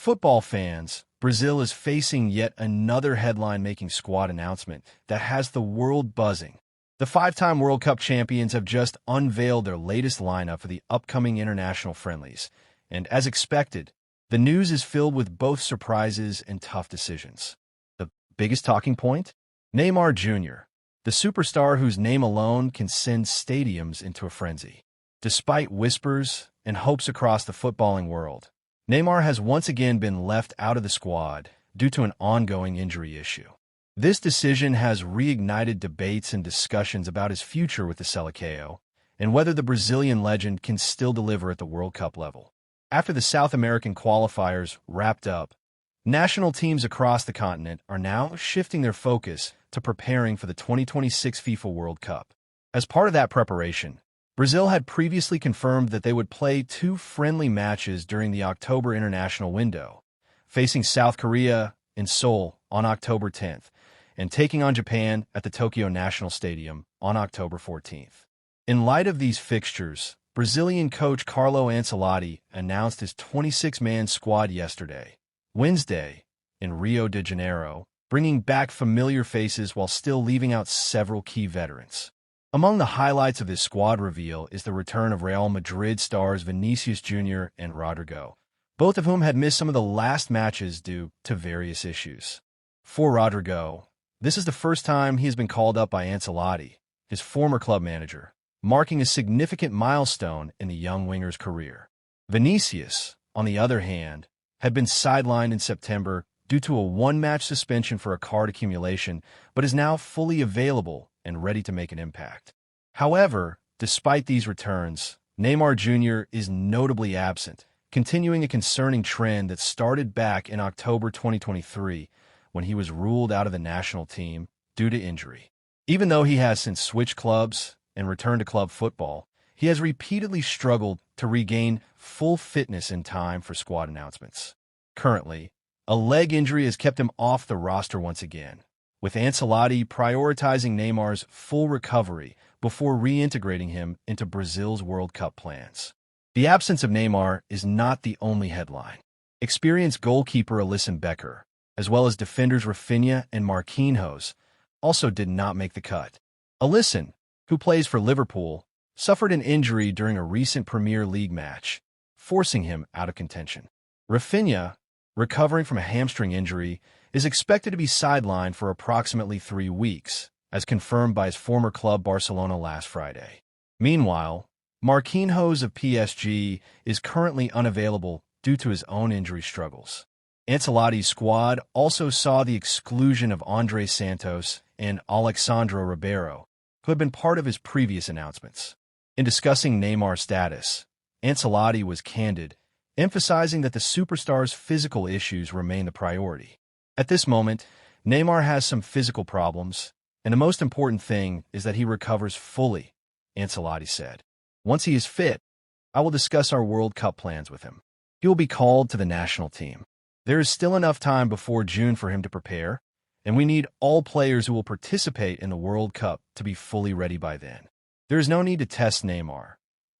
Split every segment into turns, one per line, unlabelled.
Football fans, Brazil is facing yet another headline-making squad announcement that has the world buzzing. The five-time World Cup champions have just unveiled their latest lineup for the upcoming international friendlies, and as expected, the news is filled with both surprises and tough decisions. The biggest talking point? Neymar Jr., the superstar whose name alone can send stadiums into a frenzy. Despite whispers and hopes across the footballing world, Neymar has once again been left out of the squad due to an ongoing injury issue. This decision has reignited debates and discussions about his future with the Seleção and whether the Brazilian legend can still deliver at the World Cup level. After the South American qualifiers wrapped up, national teams across the continent are now shifting their focus to preparing for the 2026 FIFA World Cup. As part of that preparation, Brazil had previously confirmed that they would play 2 friendly matches during the October international window, facing South Korea in Seoul on October 10th and taking on Japan at the Tokyo National Stadium on October 14th. In light of these fixtures, Brazilian coach Carlo Ancelotti announced his 26-man squad yesterday, Wednesday, in Rio de Janeiro, bringing back familiar faces while still leaving out several key veterans. Among the highlights of this squad reveal is the return of Real Madrid stars Vinicius Jr. and Rodrygo, both of whom had missed some of the last matches due to various issues. For Rodrygo, this is the first time he has been called up by Ancelotti, his former club manager, marking a significant milestone in the young winger's career. Vinicius, on the other hand, had been sidelined in September due to a one-match suspension for a card accumulation, but is now fully available and ready to make an impact. However, despite these returns, Neymar Jr. is notably absent, continuing a concerning trend that started back in October 2023 when he was ruled out of the national team due to injury. Even though he has since switched clubs and returned to club football, he has repeatedly struggled to regain full fitness in time for squad announcements. Currently, a leg injury has kept him off the roster once again, with Ancelotti prioritizing Neymar's full recovery before reintegrating him into Brazil's World Cup plans. The absence of Neymar is not the only headline. Experienced goalkeeper Alisson Becker, as well as defenders Raphinha and Marquinhos, also did not make the cut. Alisson, who plays for Liverpool, suffered an injury during a recent Premier League match, forcing him out of contention. Raphinha, recovering from a hamstring injury, is expected to be sidelined for approximately 3 weeks, as confirmed by his former club Barcelona last Friday. Meanwhile, Marquinhos of PSG is currently unavailable due to his own injury struggles. Ancelotti's squad also saw the exclusion of André Santos and Alexandre Ribeiro, who had been part of his previous announcements. In discussing Neymar's status, Ancelotti was candid, emphasizing that the superstar's physical issues remain the priority. At this moment, Neymar has some physical problems, and the most important thing is that he recovers fully, Ancelotti said. Once he is fit, I will discuss our World Cup plans with him. He will be called to the national team. There is still enough time before June for him to prepare, and we need all players who will participate in the World Cup to be fully ready by then. There is no need to test Neymar.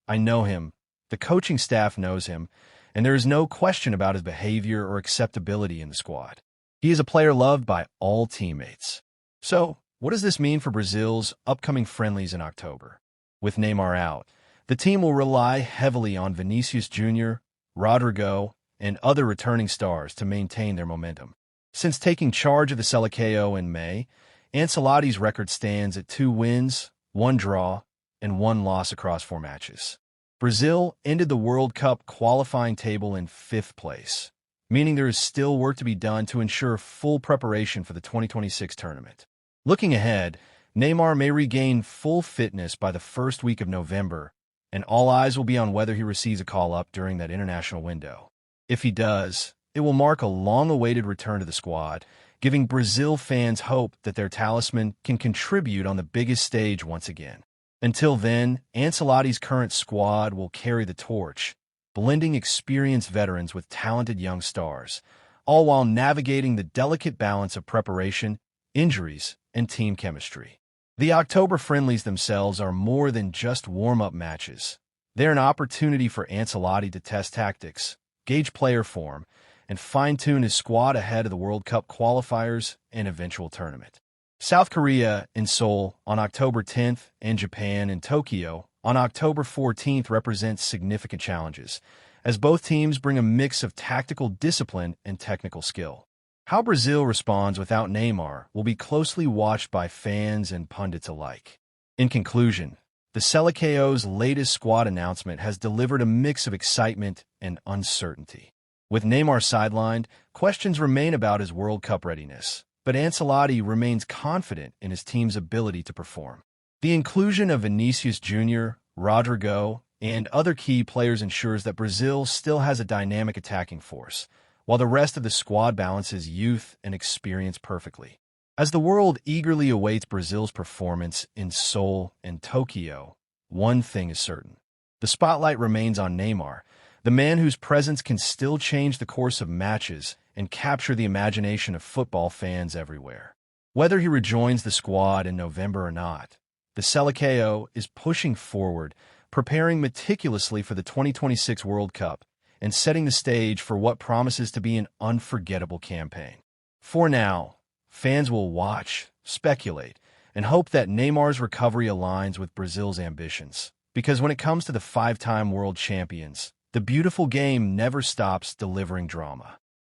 I know him, the coaching staff knows him, and there is no question about his behavior or acceptability in the squad. He is a player loved by all teammates. So, what does this mean for Brazil's upcoming friendlies in October? With Neymar out, the team will rely heavily on Vinicius Jr., Rodrygo, and other returning stars to maintain their momentum. Since taking charge of the Seleção in May, Ancelotti's record stands at 2 wins, 1 draw, and 1 loss across 4 matches. Brazil ended the World Cup qualifying table in 5th place, meaning there is still work to be done to ensure full preparation for the 2026 tournament. Looking ahead, Neymar may regain full fitness by the first week of November, and all eyes will be on whether he receives a call-up during that international window. If he does, it will mark a long-awaited return to the squad, giving Brazil fans hope that their talisman can contribute on the biggest stage once again. Until then, Ancelotti's current squad will carry the torch, blending experienced veterans with talented young stars, all while navigating the delicate balance of preparation, injuries, and team chemistry. The October friendlies themselves are more than just warm-up matches. They're an opportunity for Ancelotti to test tactics, gauge player form, and fine-tune his squad ahead of the World Cup qualifiers and eventual tournament. South Korea in Seoul on October 10th and Japan in Tokyo on October 14th represents significant challenges, as both teams bring a mix of tactical discipline and technical skill. How Brazil responds without Neymar will be closely watched by fans and pundits alike. In conclusion, the Seleção's latest squad announcement has delivered a mix of excitement and uncertainty. With Neymar sidelined, questions remain about his World Cup readiness, but Ancelotti remains confident in his team's ability to perform. The inclusion of Vinicius Jr, Rodrygo, and other key players ensures that Brazil still has a dynamic attacking force, while the rest of the squad balances youth and experience perfectly. As the world eagerly awaits Brazil's performance in Seoul and Tokyo, one thing is certain. The spotlight remains on Neymar, the man whose presence can still change the course of matches and capture the imagination of football fans everywhere. Whether he rejoins the squad in November or not, the Seleção is pushing forward, preparing meticulously for the 2026 World Cup and setting the stage for what promises to be an unforgettable campaign. For now, fans will watch, speculate, and hope that Neymar's recovery aligns with Brazil's ambitions. Because when it comes to the five-time world champions, the beautiful game never stops delivering drama.